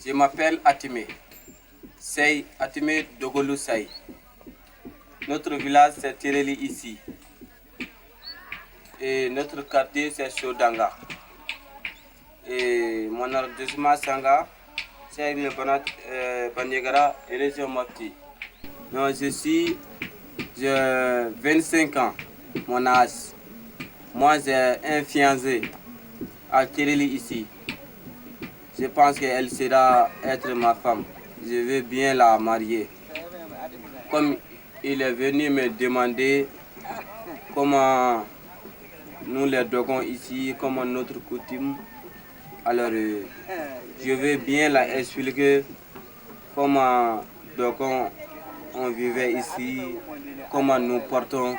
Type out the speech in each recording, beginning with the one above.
Je m'appelle Atime. Sey Atime Dogolou Sey. Notre village c'est Tireli ici. Et notre quartier c'est Shodanga. Et mon arrondissement Sanga, c'est le Banyagara et région Mopti. Non, j'ai 25 ans, mon âge. Moi j'ai un fiancé à Tireli ici. Je pense qu'elle sera être ma femme. Je veux bien la marier. Comme il est venu me demander comment nous les dogons ici, comment notre coutume, alors je veux bien la expliquer comment dogons on vivait ici, comment nous portons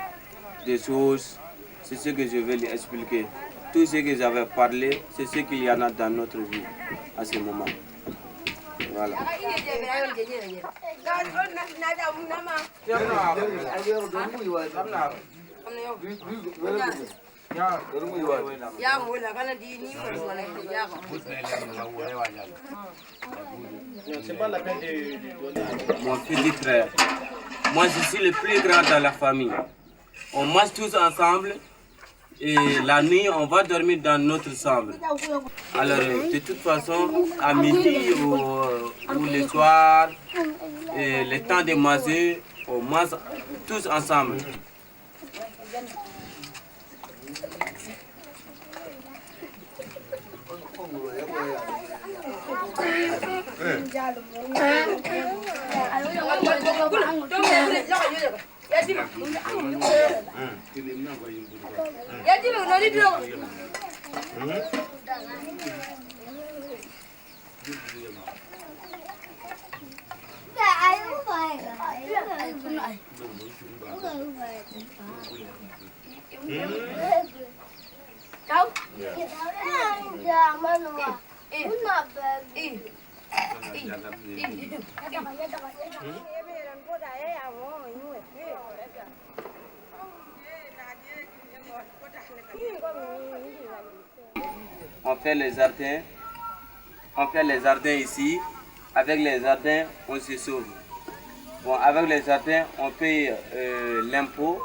des choses. C'est ce que je vais lui expliquer. Tout ce que j'avais parlé, c'est ce qu'il y en a dans notre vie à ce moment. Voilà. Mon petit frère, moi je suis le plus grand dans la famille. On mange tous ensemble. Et la nuit, on va dormir dans notre chambre. Alors, de toute façon, à midi ou le soir, et le temps de manger, on mange tous ensemble. On fait les jardins ici. Avec les jardins, on se sauve. Bon, avec les jardins, on paye l'impôt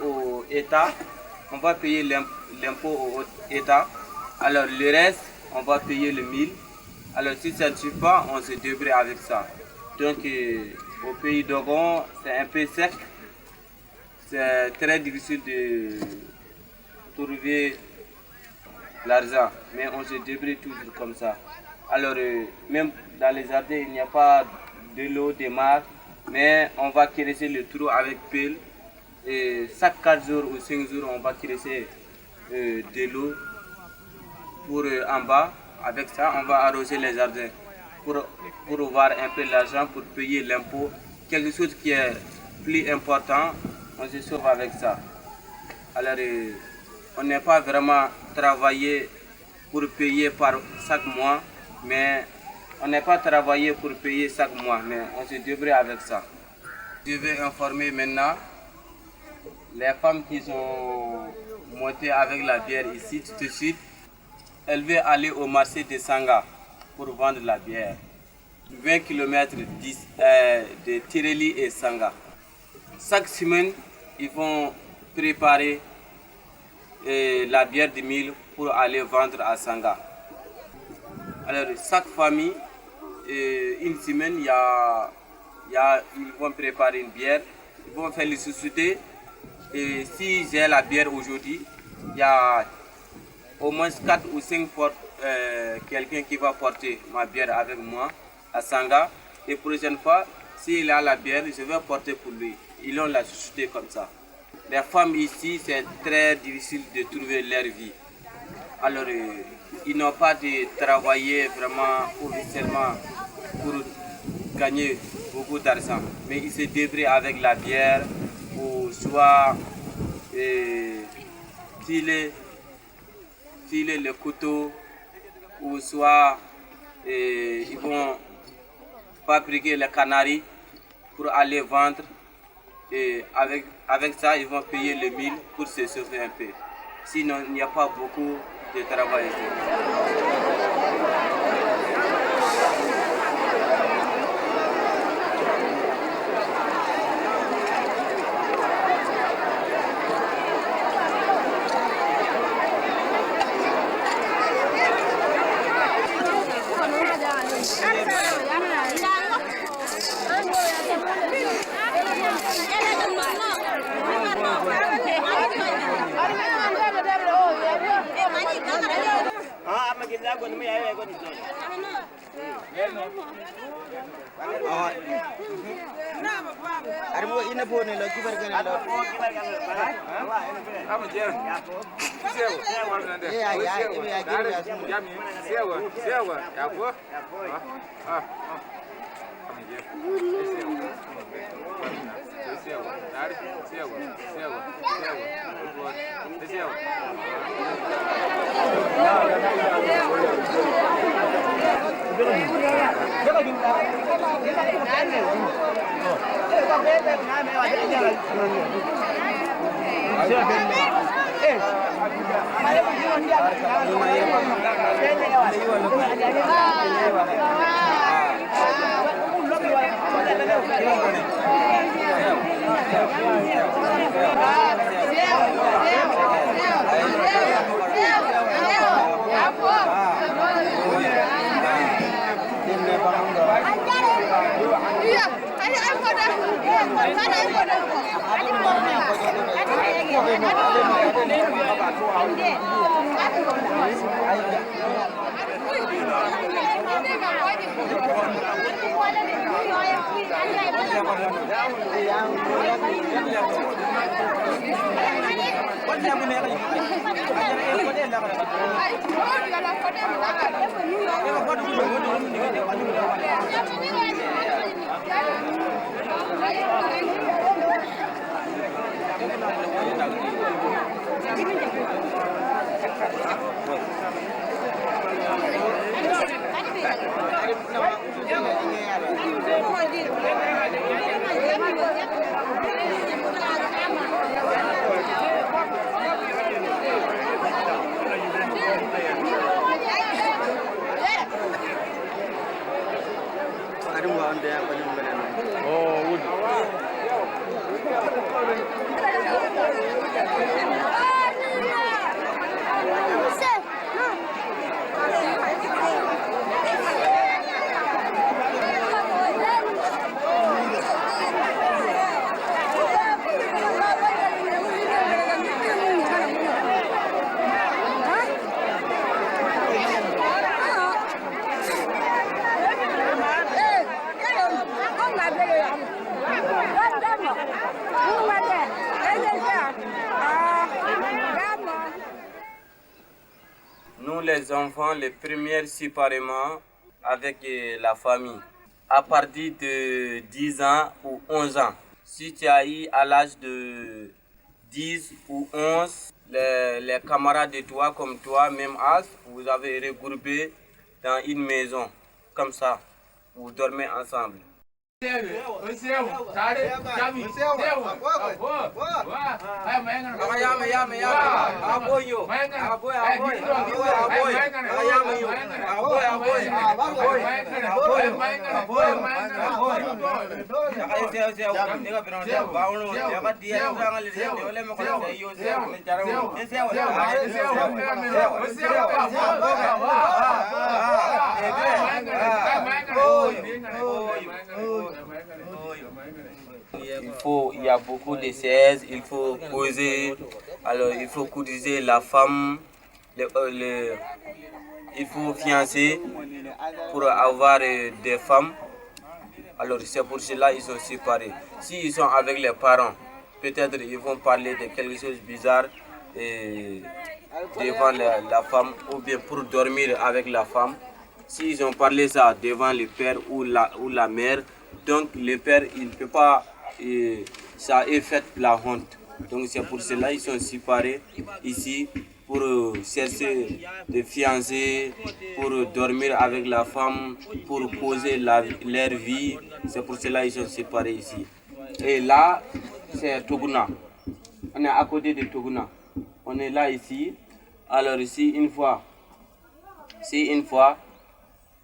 au État. On va payer l'impôt au État. Alors le reste, on va payer le 1000. Alors si ça ne suffit pas, on se débrouille avec ça. Donc au pays d'Ogon, c'est un peu sec. C'est très difficile de trouver l'argent, mais on se débrouille toujours comme ça. Alors même dans les jardins, il n'y a pas de l'eau, de mar, mais on va creuser le trou avec pelle. Et chaque 4 jours ou 5 jours, on va creuser de l'eau pour en bas. Avec ça, on va arroser les jardins pour avoir un peu d'argent pour payer l'impôt. Quelque chose qui est plus important, on se sauve avec ça. Alors, on n'est pas vraiment travaillé pour payer par chaque mois, mais on n'est pas travaillé pour payer chaque mois, mais on se débrouille avec ça. Je vais informer maintenant les femmes qui sont montées avec la bière ici tout de suite. Elles veulent aller au marché de Sanga pour vendre la bière. 20 km de Tireli et Sanga. Chaque semaine, ils vont préparer la bière de 1000 pour aller vendre à Sanga. Alors, chaque famille, une semaine, ils vont préparer une bière, ils vont faire les sociétés. Et si j'ai la bière aujourd'hui, il y a au moins 4 ou 5 quelqu'un qui va porter ma bière avec moi à Sanga. Et prochaine fois, s'il a la bière, je vais porter pour lui. Ils ont la société comme ça. Les femmes ici, c'est très difficile de trouver leur vie. Alors, ils n'ont pas de travailler vraiment officiellement pour gagner beaucoup d'argent. Mais ils se débrouillent avec la bière ou soit filer le couteau ou soit ils vont fabriquer les canaris pour aller vendre. Et avec ça, ils vont payer le 1000 pour se sauver un peu. Sinon, il n'y a pas beaucoup de travail ici. Nous, les enfants, les premières séparément avec la famille. À partir de 10 ans ou 11 ans. Si tu as eu à l'âge de 10 ou 11, les camarades de toi, comme toi, même âge, vous avez regroupé dans une maison. Comme ça, vous dormez ensemble. Il y a beaucoup de chaises, il faut poser, alors il faut courtiser la femme, il faut fiancer pour avoir des femmes. Alors c'est pour cela qu'ils sont séparés. S'ils sont avec les parents, peut-être ils vont parler de quelque chose de bizarre devant la femme ou bien pour dormir avec la femme. S'ils ont parlé ça devant le père ou la mère, donc le père il ne peut pas, ça est fait la honte. Donc c'est pour cela qu'ils sont séparés ici pour chercher des fiancés, pour dormir avec la femme, pour poser leur vie. C'est pour cela qu'ils sont séparés ici. Et là, c'est Toguna. On est à côté de Toguna. On est là ici. Alors ici, une fois,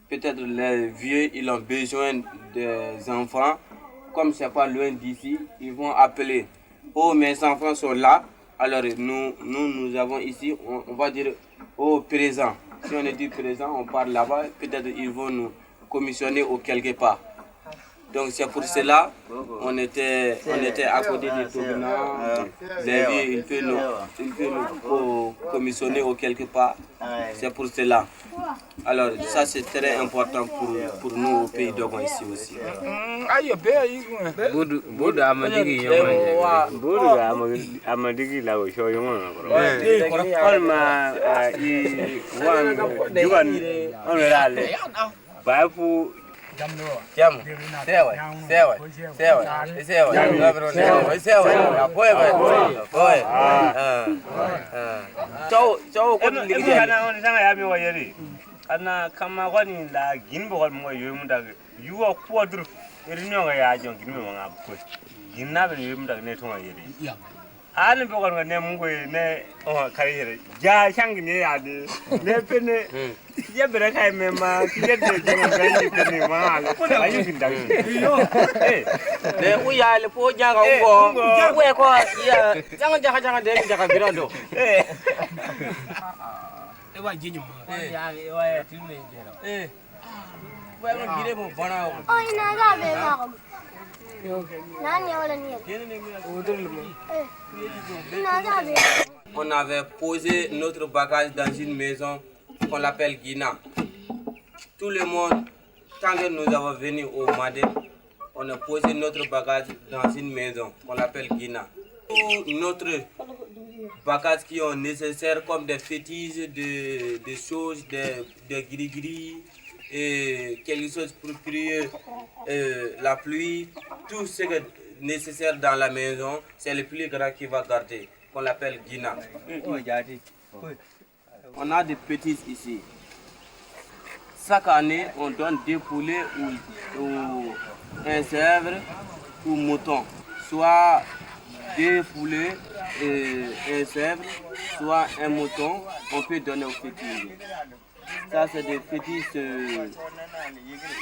peut-être les vieux, ils ont besoin des enfants, comme c'est pas loin d'ici, ils vont appeler. Oh, mes enfants sont là. Alors nous avons ici, on va dire, oh, présent. Si on est dit présent, on part là-bas, peut-être ils vont nous commissionner au quelque part. Donc c'est pour cela on était à côté du Togona. Les vieux, il peut nous commissionner au quelque part. C'est pour cela. Alors ça c'est très important pour nous au pays d'Ogon ici aussi. Bodo amadigi la o show yongo kolma I wan jugan onrale bafu Jamu, sewa. Chow ko ligi ana sanga ya mi wayeri ana kama kwani la ginbo ko mo yumda yuwa kuadru erinyo ya jon ginmo nga ko ginna be yumda ne to wayeri ana be ko ne mungo ne o kariyere ja changi ne ya ne pene ya bere kai mema kiyede jonga gani pene ma ayu ginda le uya le po janga ugo we ko ya janga de janga birando Ewa jinyu ya timme jero wa mo gire mo bana Oh, ina ga be ma ko. Nani wala ni? Ina ga be. On avait posé notre bagage dans une maison qu'on appelle Guina. Tout le monde, tant que nous avons venu au Madé, on a posé notre bagage dans une maison qu'on appelle Guina. Tout notre bagages qui sont nécessaires comme des fétiches, des choses, des gris-gris, et quelque chose pour prier, la pluie, tout ce qui est nécessaire dans la maison, c'est le plus grand qui va garder, qu'on l'appelle Guina. On a des petits ici. Chaque année, on donne des poulets ou un chèvre ou mouton, soit deux poulets et un chèvre, soit un mouton, on peut donner aux fétiches. Ça, c'est des fétiches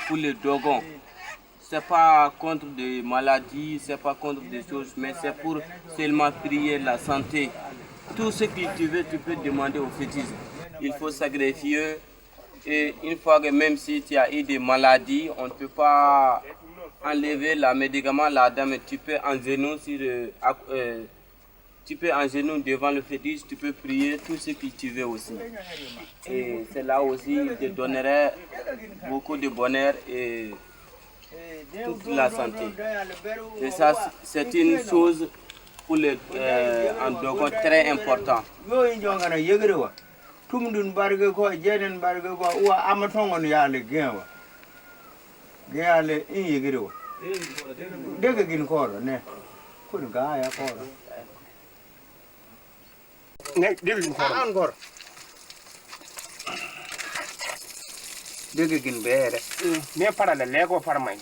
pour les dogons. Ce n'est pas contre des maladies, ce n'est pas contre des choses, mais c'est pour seulement prier la santé. Tout ce que tu veux, tu peux demander aux fétiches. Il faut sacrifier. Et une fois que même si tu as eu des maladies, on ne peut pas enlever le médicament, la dame, tu peux en genoux devant le fétiche, tu peux prier tout ce que tu veux aussi. Et c'est là aussi il te donnerait beaucoup de bonheur et toute la santé. Et ça, c'est une chose pour les Dogon très important. Tumdun barge ko jeden barge ko wa amatongon yale genwa gale in yigiro dega gin koro ne kun ga ya koro ne dega gin koro an koro dega gin bere me para la lego para mai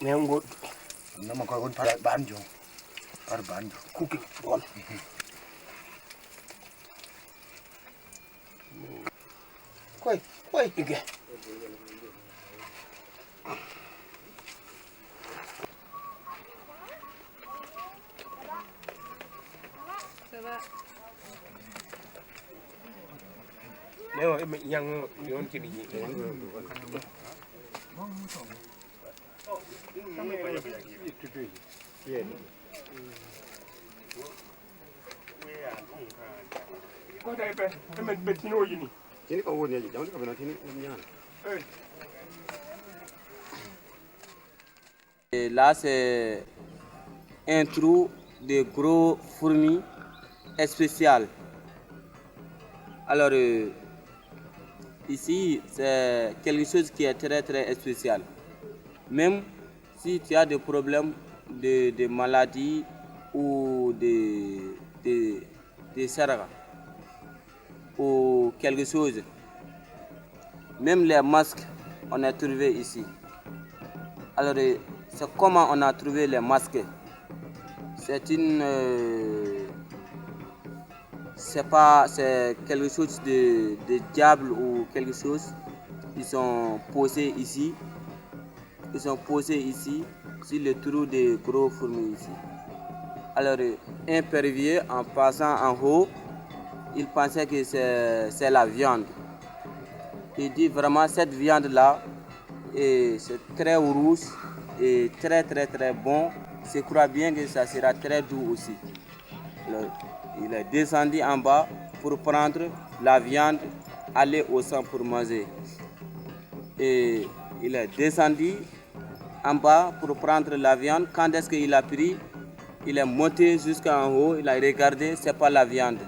me ngo nama ko gon para banjo para banjo cooking bon Koi ige. Nếu yang yon kiri Et là, c'est un trou de gros fourmis spécial. Alors, ici, c'est quelque chose qui est très très spécial. Même si tu as des problèmes de maladies ou de serre ou quelque chose, même les masques, on a trouvé ici. Alors, c'est comment on a trouvé les masques. C'est une c'est quelque chose de diable ou quelque chose. Ils sont posés ici. Ils sont posés ici sur le trou des gros fourmis ici. Alors, un pervier, en passant en haut, il pensait que c'est la viande. Il dit vraiment cette viande-là, c'est très rouge et très très très bon. Je crois bien que ça sera très doux aussi. Alors, il est descendu en bas pour prendre la viande, aller au sang pour manger. Et il est descendu en bas pour prendre la viande. Quand est-ce qu'il a pris? Il est monté jusqu'en haut, il a regardé, c'est pas la viande,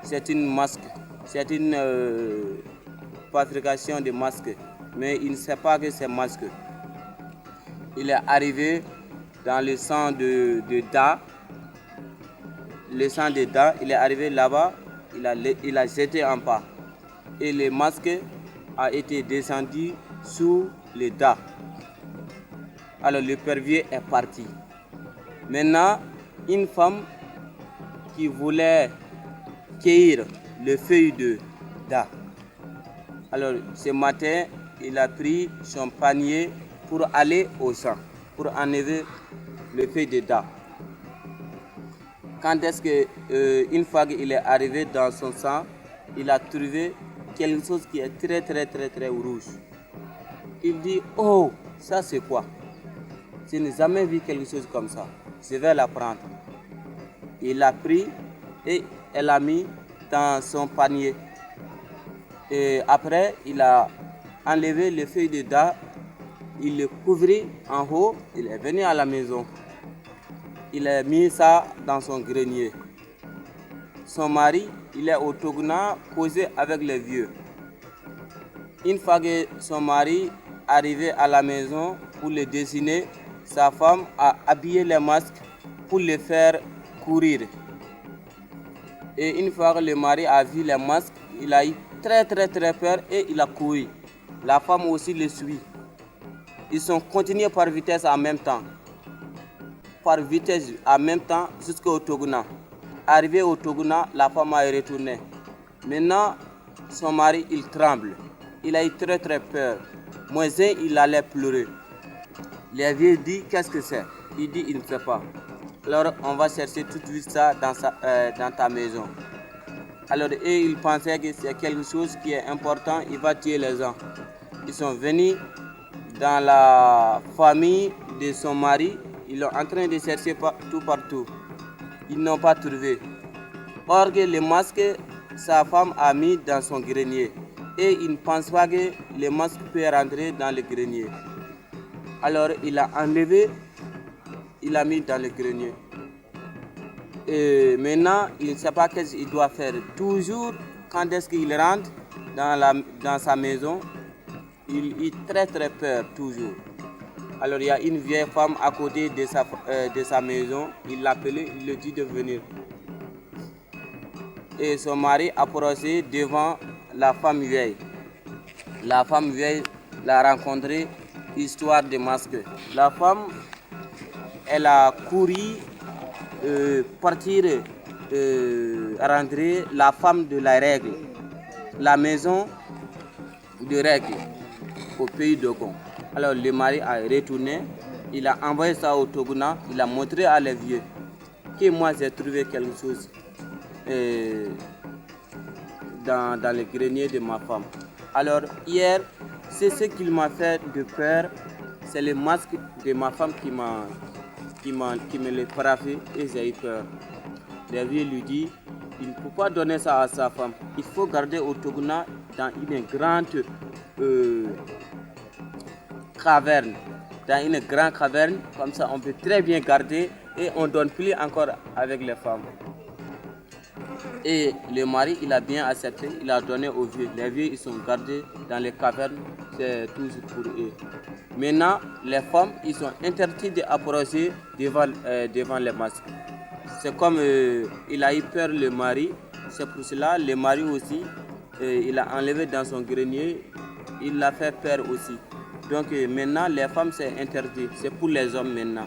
c'est une masque, c'est une fabrication de masque, mais il ne sait pas que c'est masque. Il est arrivé dans le sang de Da, le sang de Da, il est arrivé là-bas, il a jeté en bas et le masque a été descendu sous le Da. Alors le pervier est parti. Maintenant, une femme qui voulait cueillir les feuilles de Da. Alors ce matin, il a pris son panier pour aller au champ, pour enlever les feuilles de Da. Quand est-ce que, une fois qu'il est arrivé dans son sang, il a trouvé quelque chose qui est très très très très rouge. Il dit, oh, ça c'est quoi? Je n'ai jamais vu quelque chose comme ça. Je vais la prendre. Il l'a pris et elle l'a mis dans son panier. Et après, il a enlevé les feuilles de Da, il les couvrit en haut, il est venu à la maison. Il a mis ça dans son grenier. Son mari, il est au Togona, posé avec les vieux. Une fois que son mari est arrivé à la maison pour le dessiner, sa femme a habillé les masques pour les faire courir. Et une fois que le mari a vu les masques, il a eu très très très peur et il a couru. La femme aussi le suit. Ils sont continués par vitesse en même temps. Par vitesse en même temps jusqu'au Togona. Arrivé au Togona, la femme a retourné. Maintenant, son mari, il tremble. Il a eu très très peur. Moïse, il allait pleurer. Les vieux disent, qu'est-ce que c'est? Il dit, il ne sait pas. Alors, on va chercher tout de suite ça dans ta maison. Alors, eux, ils pensaient que c'est quelque chose qui est important, il va tuer les gens. Ils sont venus dans la famille de son mari, ils sont en train de chercher partout. Ils n'ont pas trouvé. Or, que le masque, sa femme a mis dans son grenier. Et il ne pense pas que le masque peut rentrer dans le grenier. Alors, il a enlevé, il a mis dans le grenier. Et maintenant, il ne sait pas ce qu'il doit faire. Toujours, quand est-ce qu'il rentre dans sa maison, il a très très peur, toujours. Alors, il y a une vieille femme à côté de sa maison. Il l'a appelé, il lui dit de venir. Et son mari a approché devant la femme vieille. La femme vieille l'a rencontré, histoire de masque. La femme, elle a couru, partir, rentrer la femme de la règle, la maison de règle au pays de Gon. Alors le mari a retourné, il a envoyé ça au Togona, il a montré à les vieux que moi j'ai trouvé quelque chose dans le grenier de ma femme. Alors hier, c'est ce qui m'a fait de peur, c'est le masque de ma femme qui me l'a frappé et j'ai eu peur. Les vieux lui dit, il ne peut pas donner ça à sa femme, il faut garder au Togona dans une grande caverne. Dans une grande caverne, comme ça on peut très bien garder et on ne donne plus encore avec les femmes. Et le mari, il a bien accepté, il a donné aux vieux. Les vieux, ils sont gardés dans les cavernes, c'est toujours pour eux. Maintenant, les femmes, ils sont interdits d'approcher devant les masques. C'est comme il a eu peur le mari, c'est pour cela le mari aussi, il a enlevé dans son grenier, il l'a fait peur aussi. Donc maintenant, les femmes, c'est interdit, c'est pour les hommes maintenant.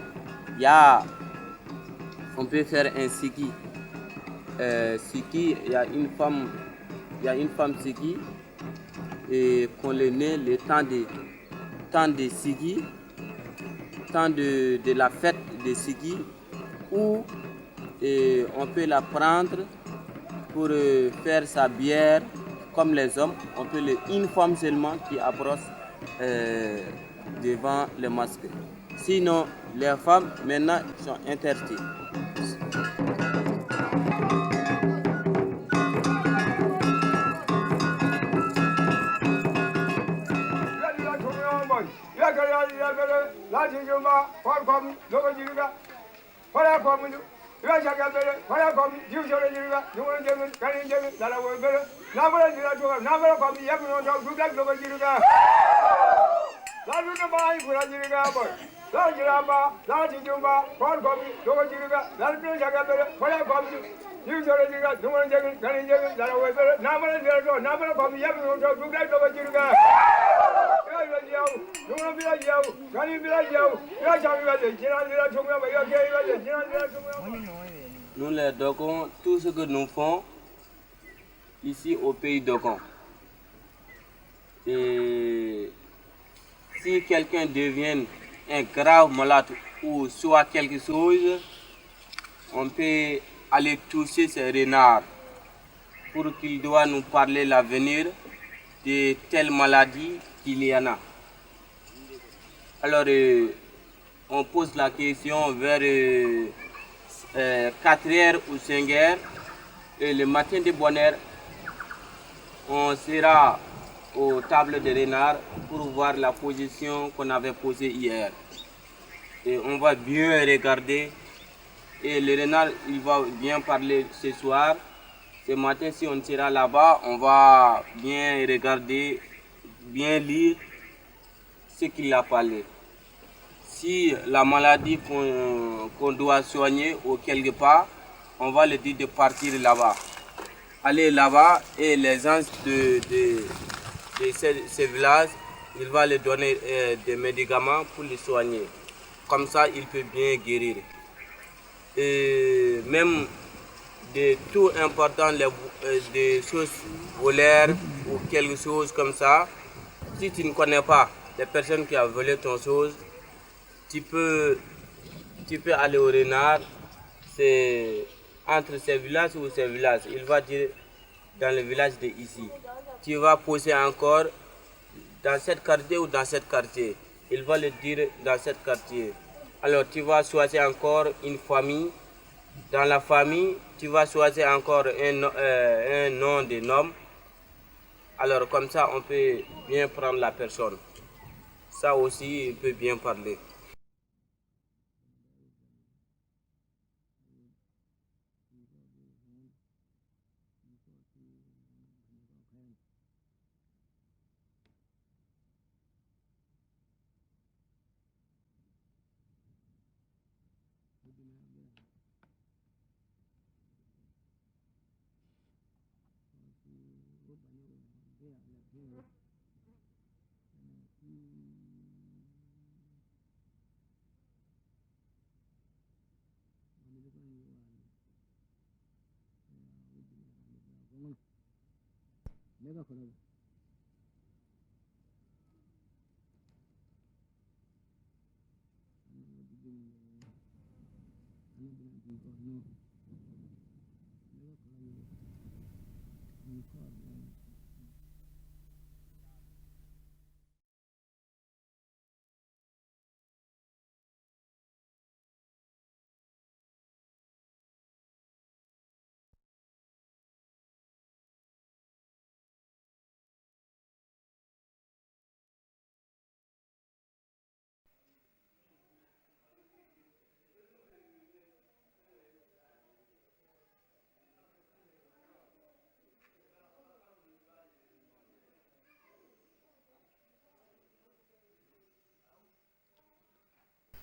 On peut faire un siki. Siki, il y a une femme Siki et qu'on le naît le temps de Siki, temps de la fête de Siki, où on peut la prendre pour faire sa bière comme les hommes. On peut une femme seulement qui approche devant le masque. Sinon, les femmes maintenant sont interdites. Nous les Dogons, tout ce que nous faisons ici au pays Dogon. Et si quelqu'un devient un grave malade ou soit quelque chose, on peut aller toucher ces renards pour qu'ils doivent nous parler l'avenir de telle maladie qu'il y en a. Alors, on pose la question vers 4h ou 5h et le matin de bonne heure, on sera aux tables de renards pour voir la position qu'on avait posée hier. Et on va bien regarder et le renard il va bien parler ce soir. Ce matin, si on sera là-bas, on va bien regarder, bien lire ce qu'il a parlé. Si la maladie qu'on doit soigner ou quelque part, on va le dire de partir là-bas. Aller là-bas et les gens de ces villages, il va lui donner des médicaments pour le soigner. Comme ça, il peut bien guérir. Et même de tout important, des choses volaires ou quelque chose comme ça, si tu ne connais pas les personnes qui ont volé ton chose, tu peux aller au renard, c'est entre ces villages ou ces villages. Il va dire dans le village de ici. Tu vas poser encore dans cette quartier ou dans cette quartier. Il va le dire dans cette quartier. Alors tu vas choisir encore une famille. Dans la famille, tu vas choisir encore un nom de nom. Alors comme ça, on peut bien prendre la personne. Ça aussi, il peut bien parler.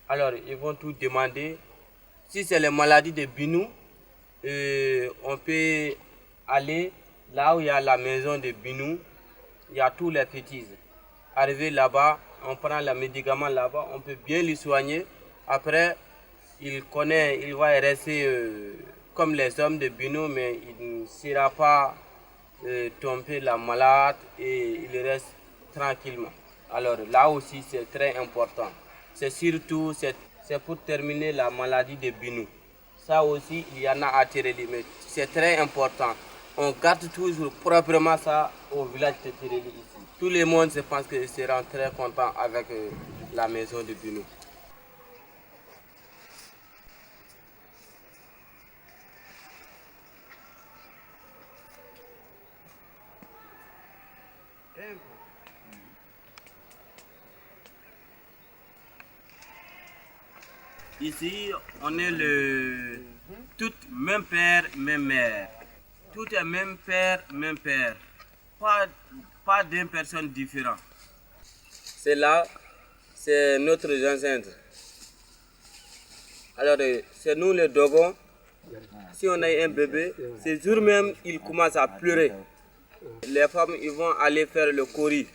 Alors, ils vont tout demander. Si c'est les maladies de Binou, on peut aller là où il y a la maison de Binou. Il y a tous les petits. Arriver là-bas, on prend le médicament là-bas, on peut bien lui soigner. Après, il va rester comme les hommes de Bino, mais il ne sera pas tomber la malade et il reste tranquillement. Alors là aussi c'est très important. C'est surtout c'est pour terminer la maladie de Bino. Ça aussi il y en a à Téréli, mais c'est très important. On garde toujours proprement ça au village de Téréli ici. Tout le monde je pense que sera très content avec la maison de Bino. Ici, on est tout même père, même mère. Tout est même père, même père. Pas d'une personne différente. C'est là, c'est notre ancêtre. Alors, c'est nous les Dogons. Si on a un bébé, ce jour même, il commence à pleurer. Les femmes, ils vont aller faire le kori.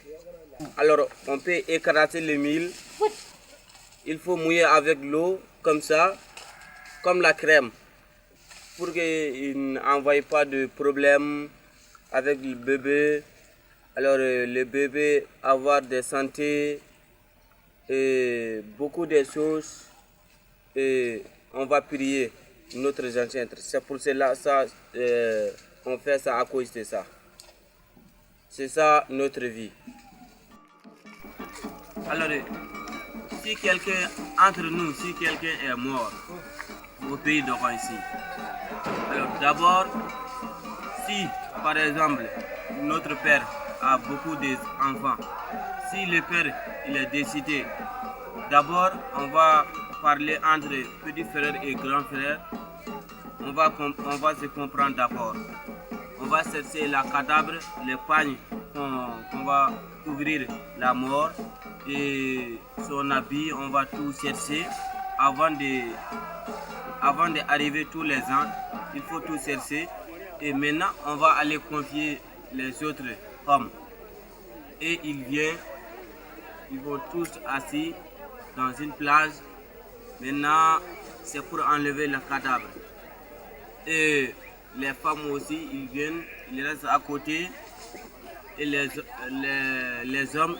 Alors, on peut écraser le mil. Il faut mouiller avec l'eau, comme ça, comme la crème, pour qu'il n'envoie pas de problème avec le bébé. Alors, le bébé avoir de santé et beaucoup de choses. Et on va prier notre ancêtre. C'est pour cela on fait ça à cause de ça. C'est ça notre vie. Alors, si quelqu'un entre nous, si quelqu'un est mort au pays d'Oran ici, alors d'abord, si par exemple notre père a beaucoup d'enfants, si le père il est décédé, d'abord on va parler entre petit frère et grand frère, on va se comprendre d'abord. On va chercher la cadavre, les pagnes qu'on va couvrir la mort et son habit, on va tout chercher avant d'arriver tous les ans. Il faut tout chercher et maintenant on va aller confier les autres hommes. Et ils vont tous assis dans une plage. Maintenant c'est pour enlever le cadavre. Et les femmes aussi, ils viennent, ils restent à côté et les hommes,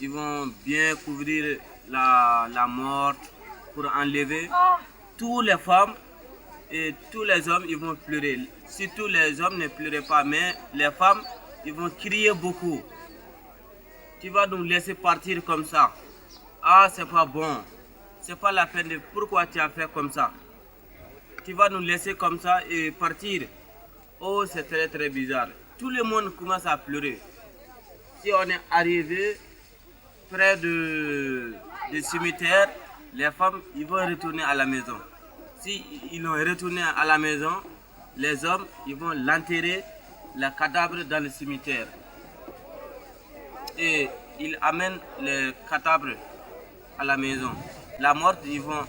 ils vont bien couvrir la mort pour enlever. Toutes les femmes et tous les hommes, ils vont pleurer. Surtout les hommes ne pleuraient pas, mais les femmes, ils vont crier beaucoup. Tu vas nous laisser partir comme ça. Ah, c'est pas bon. C'est pas la peine de pourquoi tu as fait comme ça. Tu vas nous laisser comme ça et partir. Oh, c'est très très bizarre. Tout le monde commence à pleurer. Si on est arrivé près du cimetière, les femmes ils vont retourner à la maison. Si ils vont retourner à la maison, les hommes ils vont l'enterrer, le cadavre dans le cimetière. Et ils amènent le cadavre à la maison. La morte, ils vont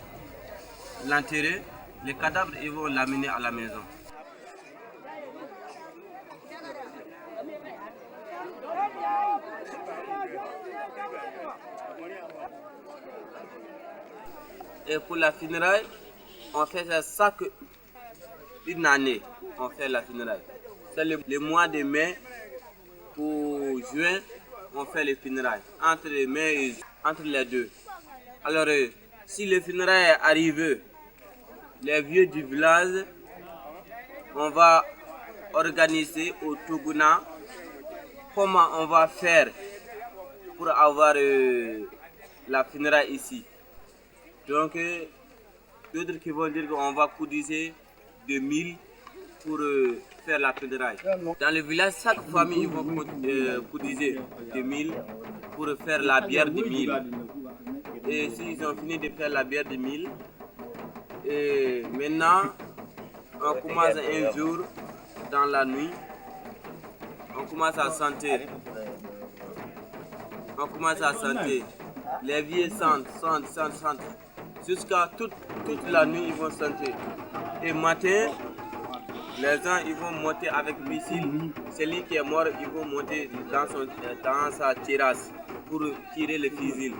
l'enterrer. Les cadavres, ils vont l'amener à la maison. Et pour la funéraille, on fait ça une année. On fait la funéraille. C'est le mois de mai ou juin, on fait les funérailles. Entre les deux. Alors, si le funérailles est arrivé, les vieux du village, on va organiser au Tuguna comment on va faire pour avoir la funéraille ici. Donc, d'autres qui vont dire qu'on va cotiser 2000 pour faire la funéraille. Dans le village, chaque famille va cotiser 2000 pour faire la bière de 1000. Et s'ils ont fini de faire la bière de 1000, et maintenant, on commence un jour dans la nuit, on commence à sentir. Les vieux sentent. Jusqu'à toute la nuit, ils vont sentir. Et matin, les gens ils vont monter avec missile. Celui qui est mort, ils vont monter dans sa terrasse pour tirer le fusil.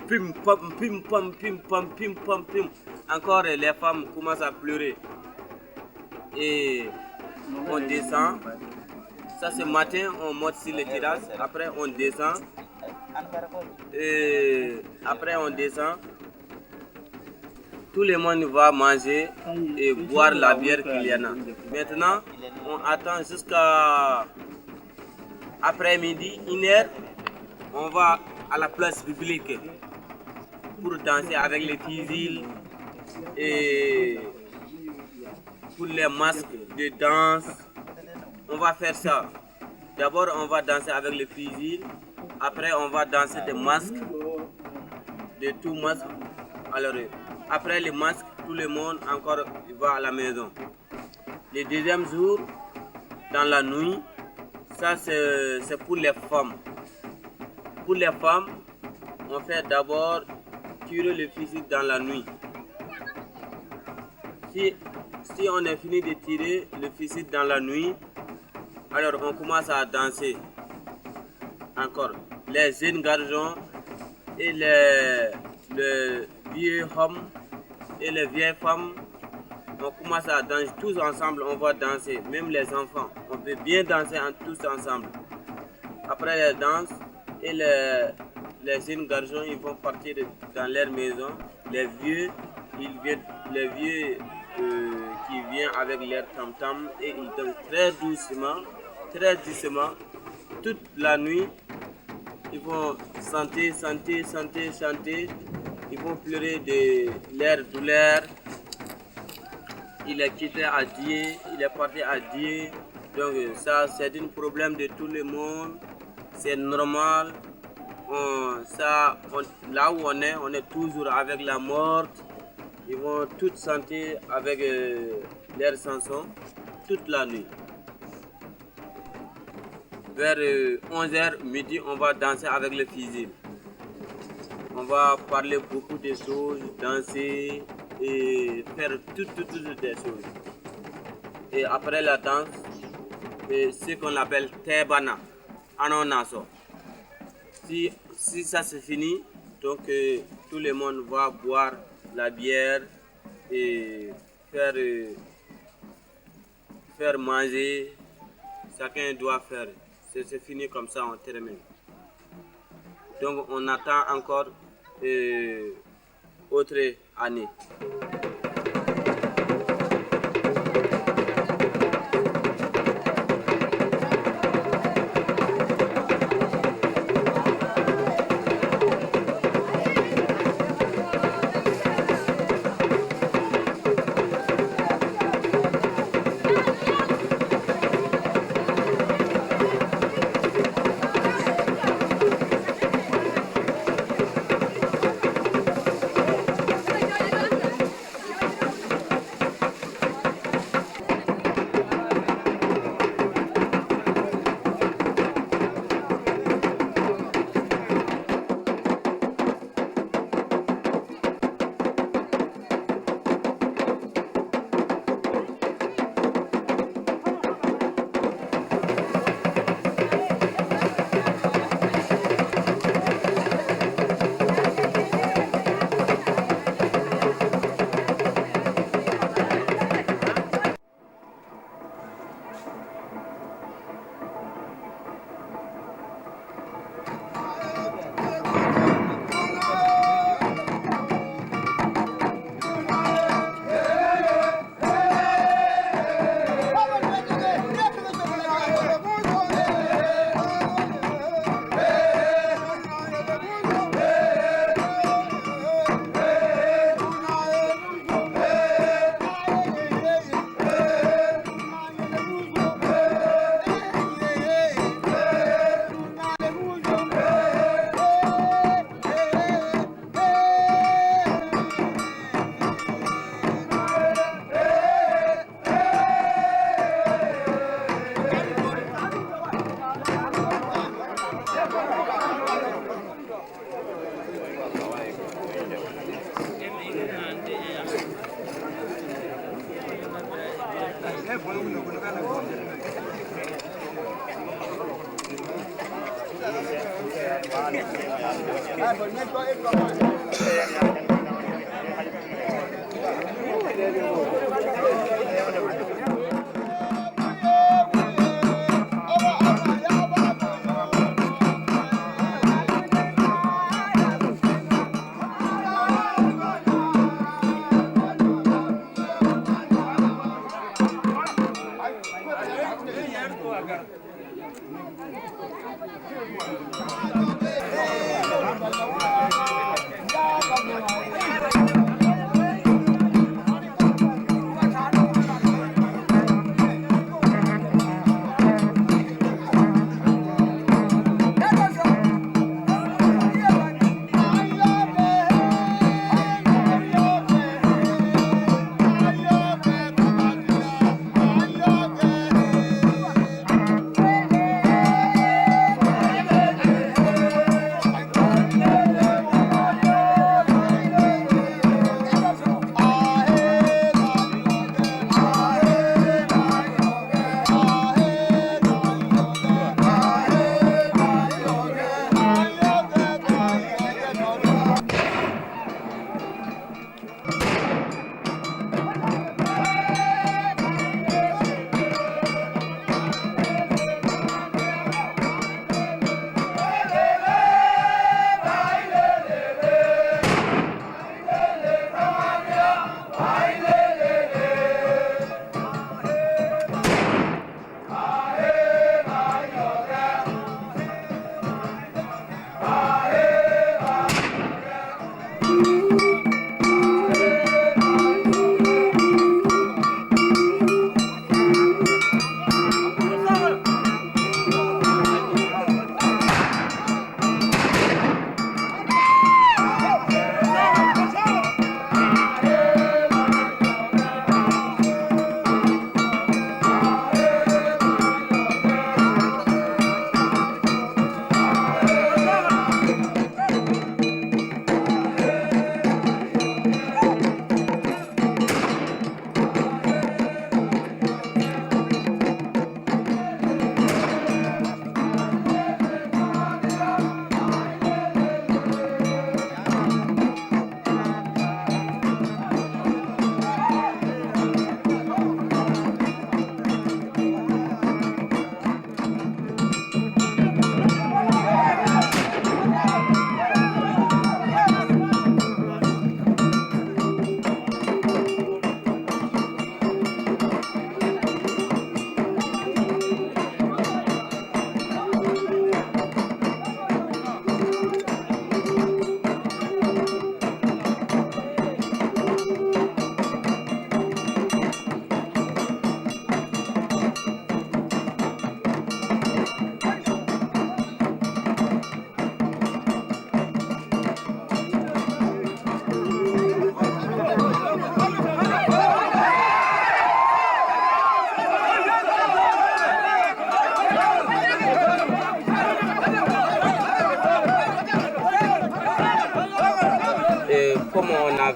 Pim pam, pim pam, pim pam, pim pam, pim. encore les femmes commencent à pleurer. Et on descend. Ça c'est matin, on monte sur les terrasses. Après on descend. Et après on descend. Tout le monde va manger et boire la bière qu'il y en a. Maintenant, on attend jusqu'à après-midi, 1h. On va à la place publique pour danser avec les fusils et pour les masques de danse. On va faire ça. D'abord, on va danser avec les fusils. Après, on va danser des masques, de tout masque. Alors, après les masques, tout le monde encore va à la maison. Le deuxième jour, dans la nuit, ça c'est pour les femmes. Pour les femmes, on fait d'abord tirer le fusil dans la nuit. Si on a fini de tirer le fusil dans la nuit, alors on commence à danser. Encore, les jeunes garçons et les vieux hommes et les vieilles femmes, on commence à danser tous ensemble, on va danser, même les enfants, on peut bien danser tous ensemble. Après la danse, et les jeunes garçons, ils vont partir dans leur maison, les vieux qui viennent avec leur tam-tam et ils dansent très doucement, toute la nuit. Ils vont chanter, ils vont pleurer de leur douleur. Il est quitté à Dieu, il est parti à Dieu. Donc ça, c'est un problème de tout le monde. C'est normal. Là où on est toujours avec la mort. Ils vont tous chanter avec leurs chansons toute la nuit. Vers 11h midi, on va danser avec les fusils. On va parler beaucoup de choses, danser et faire toutes des choses. Et après la danse, c'est ce qu'on appelle Tebana, Anonaso. Si ça c'est fini, donc tout le monde va boire la bière et faire manger. Chacun doit faire. C'est fini comme ça, on termine. Donc on attend encore autre année.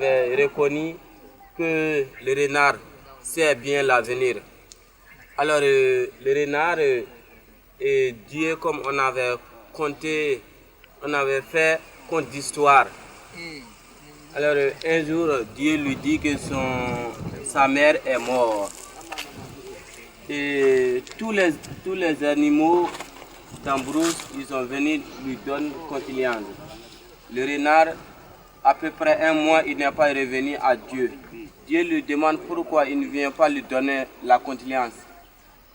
avait reconnu que le renard sait bien l'avenir. Alors le renard, Dieu, comme on avait conté, on avait fait conte d'histoire. Alors un jour, Dieu lui dit que sa mère est morte. Et tous les animaux d'Ambrousse, ils sont venus lui donner condoléances. Le renard, à peu près un mois, il n'est pas revenu à Dieu. Dieu lui demande pourquoi il ne vient pas lui donner la condoléance.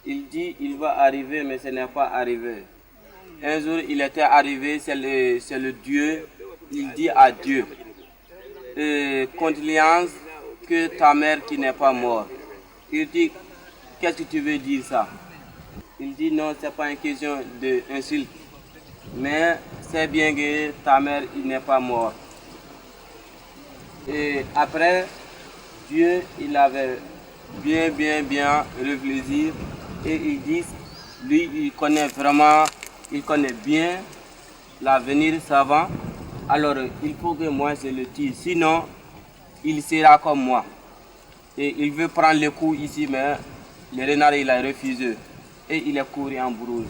Il dit il va arriver, mais ce n'est pas arrivé. Un jour, il était arrivé, c'est le Dieu. Il dit à Dieu, condoléance que ta mère qui n'est pas morte. Il dit, qu'est-ce que tu veux dire ça? Il dit non, ce n'est pas une question d'insulte, mais c'est bien que ta mère n'est pas morte. Et après, Dieu, il avait bien réfléchi et il dit, lui, il connaît bien l'avenir savant. Alors, il faut que moi je le tue, sinon, il sera comme moi. Et il veut prendre le coup ici, mais le renard, il a refusé. Et il est couru en brouille.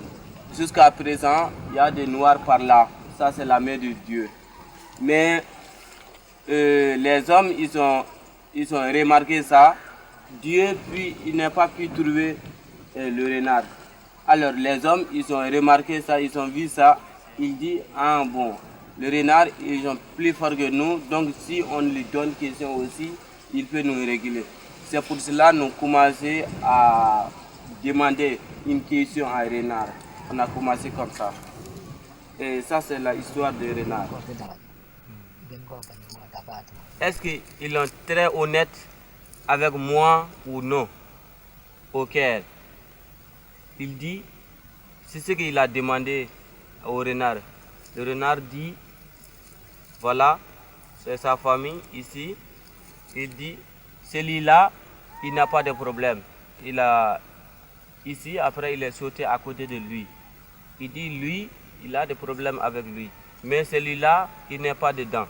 Jusqu'à présent, il y a des noirs par là. Ça, c'est la main de Dieu. Mais les hommes, ils ont remarqué ça. Dieu, puis, il n'a pas pu trouver le renard. Alors, les hommes, ils ont remarqué ça, ils ont vu ça. Ils disent, ah bon, le renard, ils sont plus forts que nous. Donc, si on lui donne question aussi, il peut nous réguler. C'est pour cela que nous commençons à demander une question à un renard. On a commencé comme ça. Et ça, c'est l'histoire du renard. Est-ce qu'ils sont très honnêtes avec moi ou non? Ok. Il dit, c'est ce qu'il a demandé au renard. Le renard dit, voilà, c'est sa famille ici. Il dit, celui-là, il n'a pas de problème. Ici, après, il est sauté à côté de lui. Il dit, lui, il a des problèmes avec lui. Mais celui-là, il n'est pas dedans.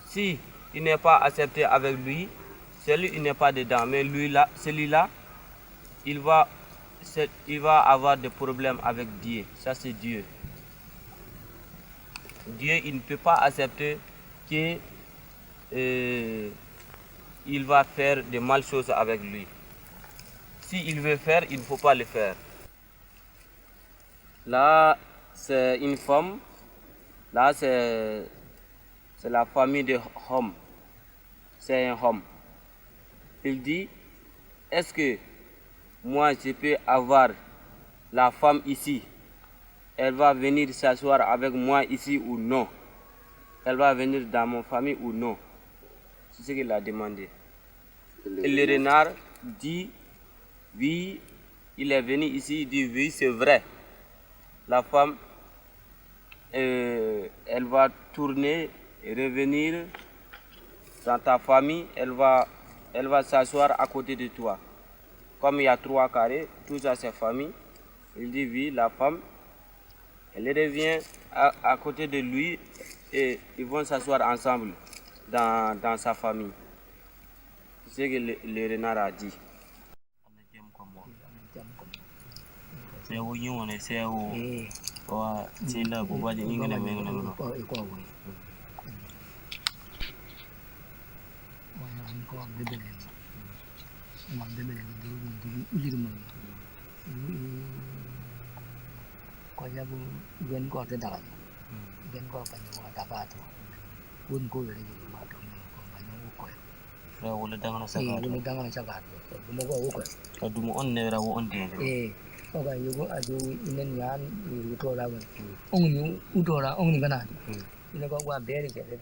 Si il n'est pas accepté avec lui, celui il n'est pas dedans. Mais celui-là, il va avoir des problèmes avec Dieu. Ça, c'est Dieu. Dieu, il ne peut pas accepter que il va faire de mal choses avec lui. S'il veut faire, il ne faut pas le faire. Là, c'est une femme. Là, c'est la famille de Hom. C'est un homme. Il dit, est-ce que moi, je peux avoir la femme ici? Elle va venir s'asseoir avec moi ici ou non? Elle va venir dans mon famille ou non? C'est ce qu'il a demandé. Et le renard dit, oui, il est venu ici, il dit, oui, c'est vrai. La femme, elle va tourner et revenir dans ta famille, elle va s'asseoir à côté de toi. Comme il y a 3 carrés, tout ça c'est famille. Il dit, oui, la femme, elle revient à côté de lui et ils vont s'asseoir ensemble dans sa famille. C'est ce que le renard a dit. C'est où il on est, c'est où c'est là pour voir des ingénieurs. Wala dangan sa Adumo on nera wo on de. Oga yugo adu inen yan yugo la wan. Ongni udora ongni bana. Ina ko wa beri ke de